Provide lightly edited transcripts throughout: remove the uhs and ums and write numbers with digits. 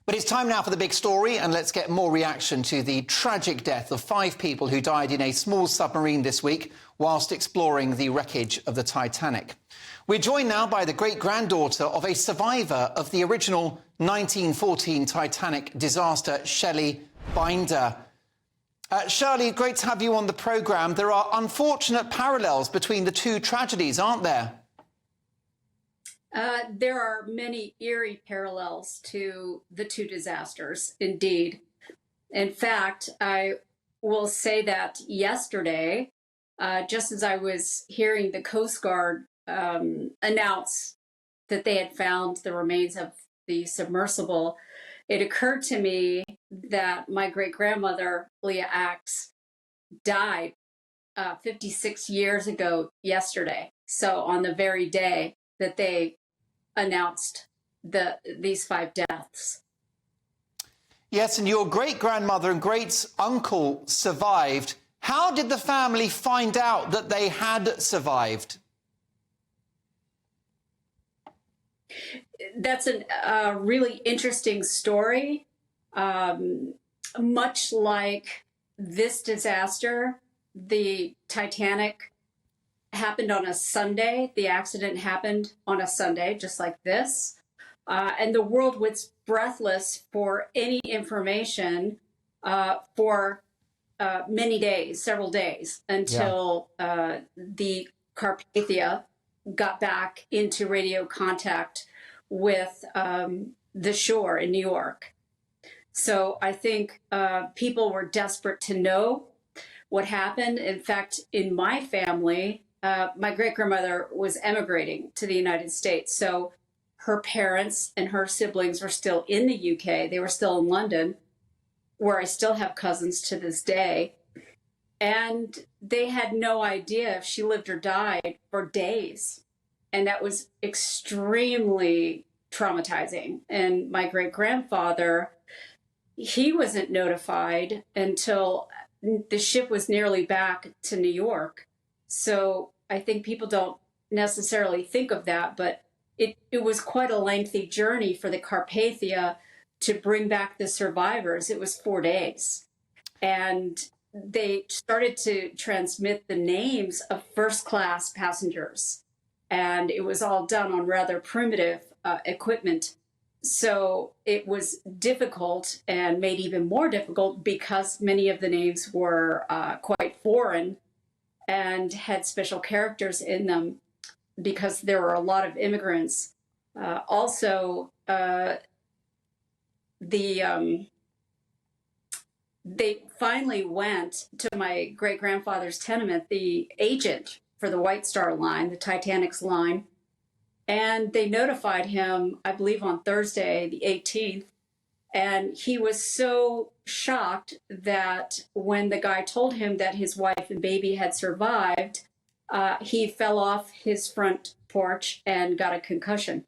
But it's time now for the big story, and let's get more reaction to the tragic death of 5 people who died in a small submarine this week whilst exploring the wreckage of the Titanic. We're joined now by the great-granddaughter of a survivor of the original 1914 Titanic disaster, Shelley Binder. Shirley, great to have you on the programme. There are unfortunate parallels between the two tragedies, aren't there? There are many eerie parallels to the two disasters, indeed. In fact, I will say that yesterday, just as I was hearing the Coast Guard announce that they had found the remains of the submersible, it occurred to me that my great-grandmother, Leah Axe, died 56 years ago yesterday. So on the very day that they announced these 5 deaths. Yes, and your great-grandmother and great-uncle survived. How did the family find out that they had survived? That's a really interesting story. Much like this disaster, the Titanic happened on a Sunday. The accident happened on a Sunday, just like this. And the world was breathless for any information for many days, several days, until the Carpathia got back into radio contact with the shore in New York. So I think people were desperate to know what happened. In fact, in my family, my great-grandmother was emigrating to the United States. So her parents and her siblings were still in the UK. They were still in London, where I still have cousins to this day. And they had no idea if she lived or died for days. And that was extremely traumatizing. And my great-grandfather, he wasn't notified until the ship was nearly back to New York. So I think people don't necessarily think of that, but it was quite a lengthy journey for the Carpathia to bring back the survivors. It was 4 days. And they started to transmit the names of first-class passengers. And it was all done on rather primitive equipment. So it was difficult, and made even more difficult because many of the names were quite foreign and had special characters in them because there were a lot of immigrants. They finally went to my great-grandfather's tenement, the agent for the White Star Line, the Titanic's line, and they notified him, I believe, on Thursday, the 18th, and he was so shocked that when the guy told him that his wife and baby had survived, he fell off his front porch and got a concussion.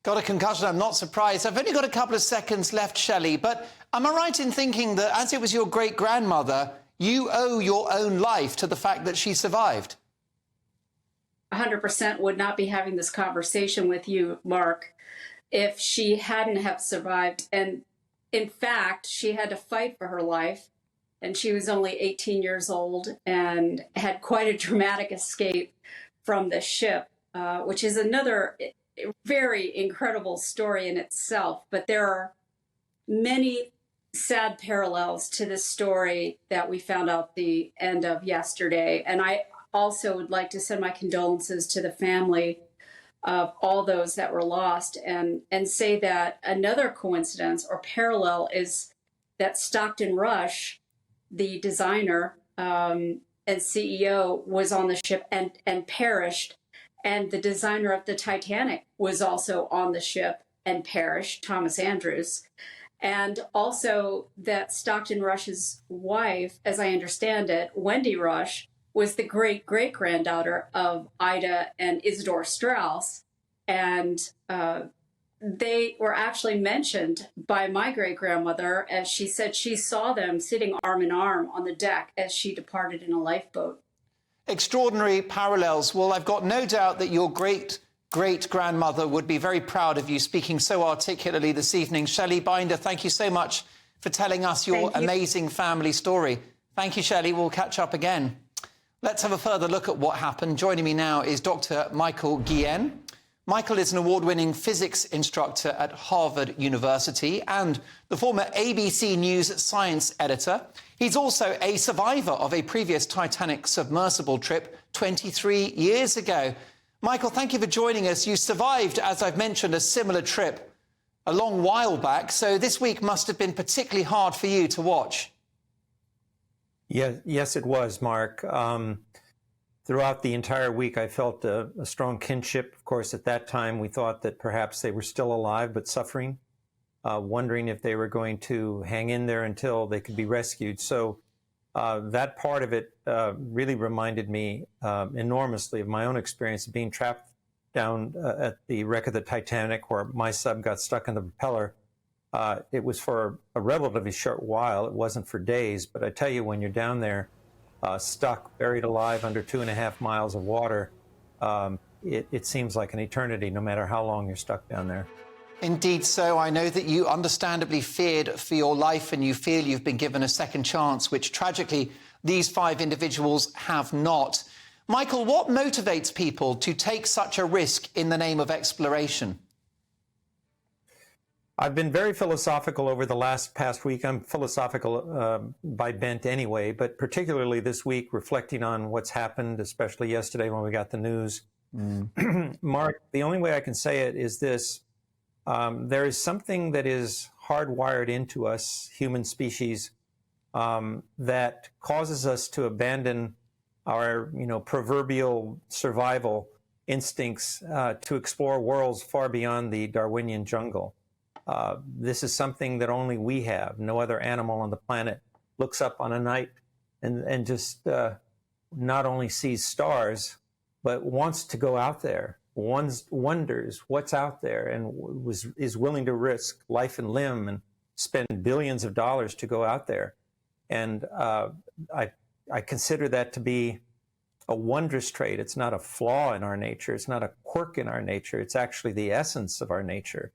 Got a concussion, I'm not surprised. I've only got a couple of seconds left, Shelley, but am I right in thinking that as it was your great-grandmother, you owe your own life to the fact that she survived? 100% would not be having this conversation with you, Mark, if she hadn't have survived. And in fact, she had to fight for her life. And she was only 18 years old and had quite a dramatic escape from the ship, which is another very incredible story in itself. But there are many sad parallels to this story that we found out the end of yesterday. And I also would like to send my condolences to the family of all those that were lost, and say that another coincidence or parallel is that Stockton Rush, the designer and CEO, was on the ship and perished. And the designer of the Titanic was also on the ship and perished, Thomas Andrews. And also that Stockton Rush's wife, as I understand it, Wendy Rush, was the great-great-granddaughter of Ida and Isidore Strauss. And they were actually mentioned by my great-grandmother, as she said she saw them sitting arm in arm on the deck as she departed in a lifeboat. Extraordinary parallels. Well, I've got no doubt that your great great-grandmother would be very proud of you speaking so articulately this evening. Shelley Binder, thank you so much for telling us your amazing family story. Thank you, Shelley. We'll catch up again. Let's have a further look at what happened. Joining me now is Dr. Michael Guillen. Michael is an award-winning physics instructor at Harvard University and the former ABC News science editor. He's also a survivor of a previous Titanic submersible trip 23 years ago. Michael, thank you for joining us. You survived, as I've mentioned, a similar trip a long while back, so this week must have been particularly hard for you to watch. Yes, it was, Mark. Throughout the entire week, I felt a strong kinship. Of course, at that time, we thought that perhaps they were still alive but suffering, wondering if they were going to hang in there until they could be rescued. So that part of it really reminded me enormously of my own experience of being trapped down at the wreck of the Titanic, where my sub got stuck in the propeller. It was for a relatively short while. It wasn't for days. But I tell you, when you're down there, stuck, buried alive under 2.5 miles of water, it seems like an eternity, no matter how long you're stuck down there. Indeed so. I know that you understandably feared for your life and you feel you've been given a second chance, which tragically these 5 individuals have not. Michael, what motivates people to take such a risk in the name of exploration? I've been very philosophical over the past week. I'm philosophical by bent anyway, but particularly this week, reflecting on what's happened, especially yesterday when we got the news. Mark, the only way I can say it is this. There is something that is hardwired into us, human species, that causes us to abandon our, proverbial survival instincts to explore worlds far beyond the Darwinian jungle. This is something that only we have. No other animal on the planet looks up on a night and just not only sees stars, but wants to go out there. Wonders what's out there and is willing to risk life and limb and spend billions of dollars to go out there. And I consider that to be a wondrous trait. It's not a flaw in our nature. It's not a quirk in our nature. It's actually the essence of our nature.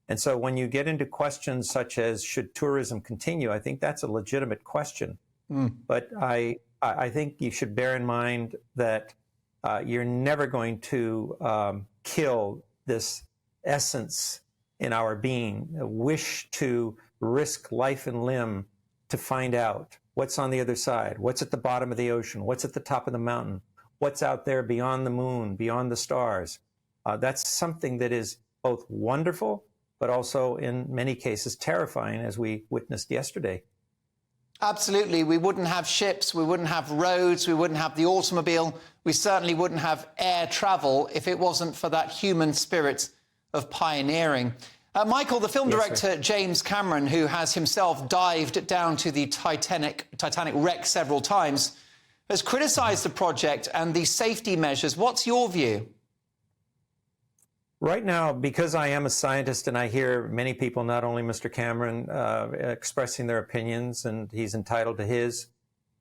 And so when you get into questions such as, should tourism continue? I think that's a legitimate question. But I think you should bear in mind that you're never going to kill this essence in our being, a wish to risk life and limb to find out what's on the other side, what's at the bottom of the ocean, what's at the top of the mountain, what's out there beyond the moon, beyond the stars. That's something that is both wonderful, but also in many cases terrifying, as we witnessed yesterday. Absolutely. We wouldn't have ships, we wouldn't have roads, we wouldn't have the automobile, we certainly wouldn't have air travel if it wasn't for that human spirit of pioneering. Michael, the film director James Cameron, who has himself dived down to the Titanic wreck several times, has criticised the project and the safety measures. What's your view? Right now, because I am a scientist and I hear many people, not only Mr. Cameron, expressing their opinions, and he's entitled to his,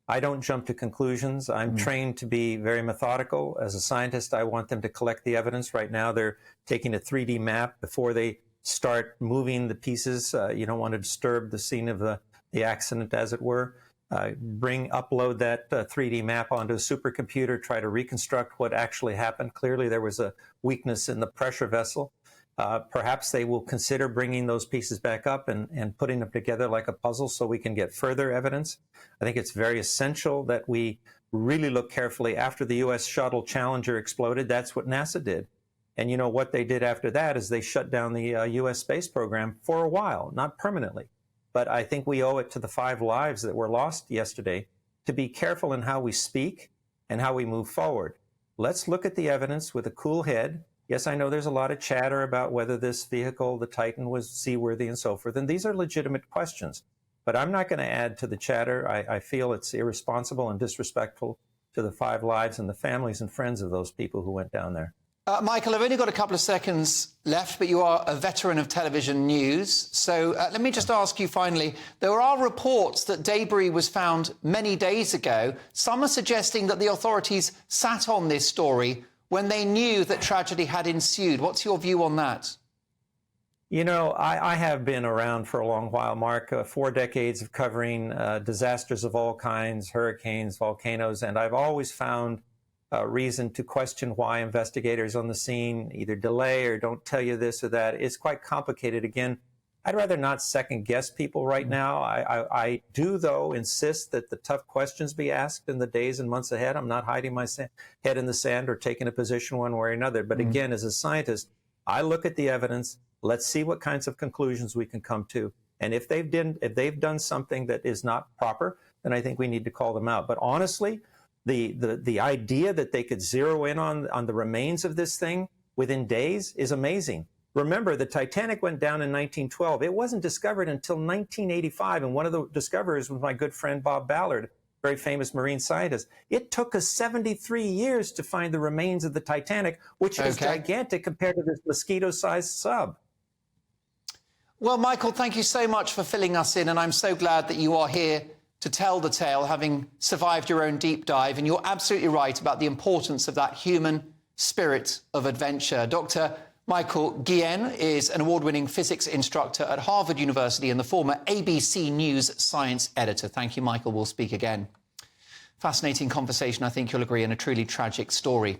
I don't jump to conclusions. I'm trained to be very methodical. As a scientist, I want them to collect the evidence. Right now, they're taking a 3D map before they start moving the pieces. You don't want to disturb the scene of the accident, as it were. Upload that 3D map onto a supercomputer, try to reconstruct what actually happened. Clearly, there was a weakness in the pressure vessel. Perhaps they will consider bringing those pieces back up and putting them together like a puzzle so we can get further evidence. I think it's very essential that we really look carefully. After the U.S. shuttle Challenger exploded, that's what NASA did. And you know what they did after that is they shut down the U.S. space program for a while, not permanently. But I think we owe it to the 5 lives that were lost yesterday to be careful in how we speak and how we move forward. Let's look at the evidence with a cool head. Yes, I know there's a lot of chatter about whether this vehicle, the Titan, was seaworthy and so forth, and these are legitimate questions. But I'm not going to add to the chatter. I feel it's irresponsible and disrespectful to the 5 lives and the families and friends of those people who went down there. Michael, I've only got a couple of seconds left, but you are a veteran of television news. So let me just ask you finally, there are reports that debris was found many days ago. Some are suggesting that the authorities sat on this story when they knew that tragedy had ensued? What's your view on that? You know, I have been around for a long while, Mark, 4 decades of covering disasters of all kinds, hurricanes, volcanoes, and I've always found reason to question why investigators on the scene either delay or don't tell you this or that. It's quite complicated. Again, I'd rather not second guess people right now. I do, though, insist that the tough questions be asked in the days and months ahead. I'm not hiding my head in the sand or taking a position one way or another. But again, as a scientist, I look at the evidence. Let's see what kinds of conclusions we can come to. And if they've done something that is not proper, then I think we need to call them out. But honestly, the idea that they could zero in on the remains of this thing within days is amazing. Remember, the Titanic went down in 1912. It wasn't discovered until 1985, and one of the discoverers was my good friend Bob Ballard, very famous marine scientist. It took us 73 years to find the remains of the Titanic, which is gigantic compared to this mosquito-sized sub. Well, Michael, thank you so much for filling us in, and I'm so glad that you are here to tell the tale, having survived your own deep dive. And you're absolutely right about the importance of that human spirit of adventure. Dr. Michael Guillen is an award-winning physics instructor at Harvard University and the former ABC News science editor. Thank you, Michael. We'll speak again. Fascinating conversation, I think you'll agree, and a truly tragic story.